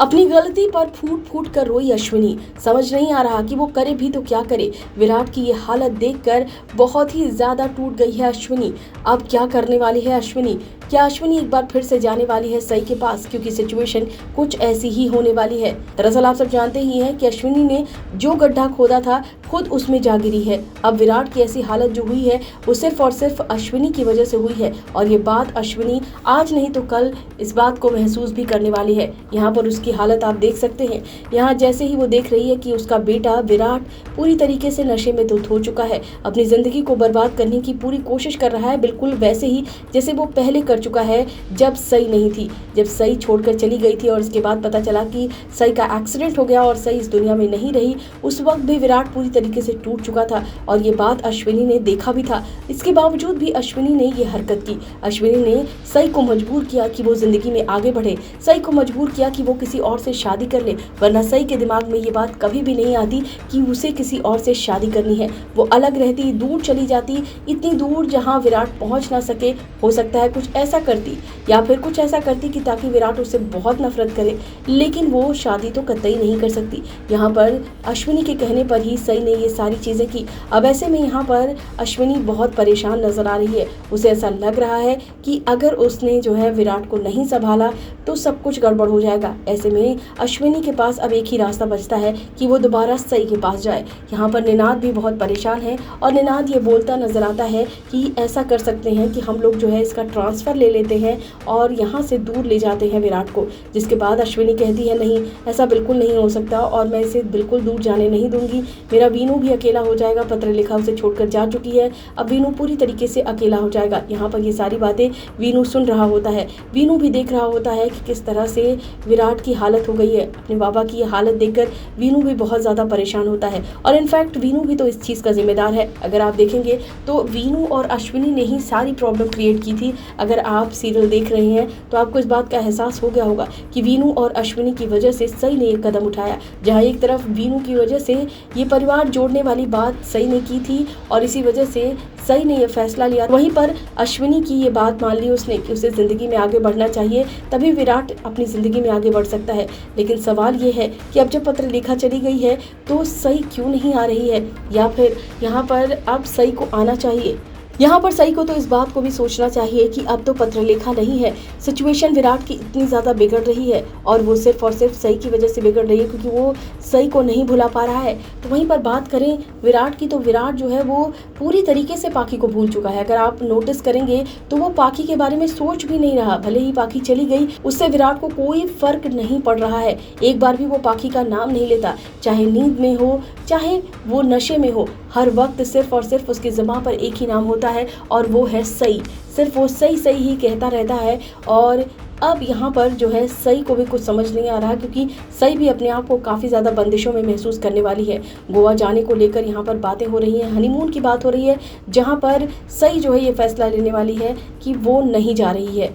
अपनी गलती पर फूट फूट कर रोई अश्विनी। समझ नहीं आ रहा कि वो करे भी तो क्या करे। विराट की ये हालत देखकर बहुत ही ज्यादा टूट गई है अश्विनी। अब क्या करने वाली है अश्विनी? क्या अश्विनी एक बार फिर से जाने वाली है सई के पास? क्योंकि सिचुएशन कुछ ऐसी ही होने वाली है। दरअसल आप सब जानते ही हैं कि अश्विनी ने जो गड्ढा खोदा था खुद उसमें जा गिरी है। अब विराट की ऐसी हालत जो हुई है वो सिर्फ और सिर्फ अश्विनी की वजह से हुई है, और ये बात अश्विनी आज नहीं तो कल इस बात को महसूस भी करने वाली है। यहाँ पर उसकी हालत आप देख सकते हैं। यहाँ जैसे ही वो देख रही है कि उसका बेटा विराट पूरी तरीके से नशे में धुत हो चुका है, अपनी जिंदगी को बर्बाद करने की पूरी कोशिश कर रहा है, बिल्कुल वैसे ही जैसे वो पहले कर चुका है जब सई नहीं थी, जब सई छोड़कर चली गई थी और उसके बाद पता चला कि सई का एक्सीडेंट हो गया और सई इस दुनिया में नहीं रही। उस वक्त भी विराट पूरी तरीके से टूट चुका था और ये बात अश्विनी ने देखा भी था। इसके बावजूद भी अश्विनी ने ये हरकत की। अश्विनी ने सई को मजबूर किया कि वो जिंदगी में आगे बढ़े, सई को मजबूर किया कि वो किसी और से शादी कर ले, वरना सई के दिमाग में ये बात कभी भी नहीं आती कि उसे किसी और से शादी करनी है। वो अलग रहती, दूर चली जाती, इतनी दूर जहां विराट पहुंच ना सके। हो सकता है कुछ ऐसा करती या फिर कुछ ऐसा करती कि ताकि विराट उससे बहुत नफरत करे, लेकिन वो शादी तो कतई नहीं कर सकती। यहाँ पर अश्विनी के कहने पर ही सई ने ये सारी चीजें की। अब ऐसे में यहाँ पर अश्विनी बहुत परेशान नजर आ रही है। उसे ऐसा लग रहा है कि अगर उसने जो है विराट को नहीं संभाला तो सब कुछ गड़बड़ हो जाएगा। ऐसे में अश्विनी के पास अब एक ही रास्ता बचता है कि वो दोबारा सई के पास जाए। यहाँ पर निनाद भी बहुत परेशान है और निनाद ये बोलता नजर आता है कि ऐसा कर सकते हैं कि हम लोग जो है इसका ट्रांसफर ले लेते हैं और यहाँ से दूर ले जाते हैं विराट को। जिसके बाद अश्विनी कहती है नहीं, ऐसा बिल्कुल नहीं हो सकता और मैं इसे बिल्कुल दूर जाने नहीं दूंगी। मेरा वीनू भी अकेला हो जाएगा, पत्र लिखा उसे छोड़कर जा चुकी है, अब वीनू पूरी तरीके से अकेला हो जाएगा। यहाँ पर ये सारी बातें वीनू सुन रहा होता है। वीनू भी देख रहा होता है कि किस तरह से विराट की हालत हो गई है। अपने बाबा की ये हालत देखकर वीनू भी बहुत ज़्यादा परेशान होता है और इनफैक्ट वीनू भी तो इस चीज़ का जिम्मेदार है। अगर आप देखेंगे तो वीनू और अश्विनी ने ही सारी प्रॉब्लम क्रिएट की थी। अगर आप सीरियल देख रहे हैं तो आपको इस बात का एहसास हो गया होगा कि वीनू और अश्विनी की वजह से सई ने एक कदम उठाया। जहाँ एक तरफ वीनू की वजह से ये परिवार जोड़ने वाली बात सई ने की थी और इसी वजह से सई ने यह फैसला लिया, वहीं पर अश्विनी की ये बात मान ली उसने कि उसे जिंदगी में आगे बढ़ना चाहिए, तभी विराट अपनी जिंदगी में आगे बढ़ सकता है। लेकिन सवाल ये है कि अब जब पत्र लेखा चली गई है तो सई क्यों नहीं आ रही है, या फिर यहाँ पर अब सई को आना चाहिए। यहाँ पर सई को तो इस बात को भी सोचना चाहिए कि अब तो पत्रलेखा नहीं है, सिचुएशन विराट की इतनी ज़्यादा बिगड़ रही है और वो सिर्फ और सिर्फ सई की वजह से बिगड़ रही है क्योंकि वो सई को नहीं भुला पा रहा है। तो वहीं पर बात करें विराट की तो विराट जो है वो पूरी तरीके से पाखी को भूल चुका है। अगर आप नोटिस करेंगे तो वो पाखी के बारे में सोच भी नहीं रहा। भले ही पाखी चली गई, उससे विराट को कोई फर्क नहीं पड़ रहा है। एक बार भी वो पाखी का नाम नहीं लेता, चाहे नींद में हो चाहे वो नशे में हो, हर वक्त सिर्फ और सिर्फ उसकी ज़बान पर एक ही नाम होता है और वो है सई। सिर्फ वो सई सई ही कहता रहता है। और अब यहाँ पर जो है सई को भी कुछ समझ नहीं आ रहा क्योंकि सई भी अपने आप को काफ़ी ज़्यादा बंदिशों में महसूस करने वाली है। गोवा जाने को लेकर यहाँ पर बातें हो रही हैं, हनीमून की बात हो रही है, जहाँ पर सई जो है ये फैसला लेने वाली है कि वो नहीं जा रही है।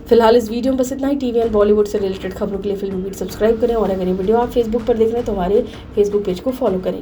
फिलहाल इस वीडियो में बस इतना ही। टीवी एंड बॉलीवुड से रिलेटेड खबरों के लिए फिल्मी बीट सब्सक्राइब करें और अगर ये वीडियो आप फेसबुक पर देख रहे हैं तो हमारे फेसबुक पेज को फॉलो करें।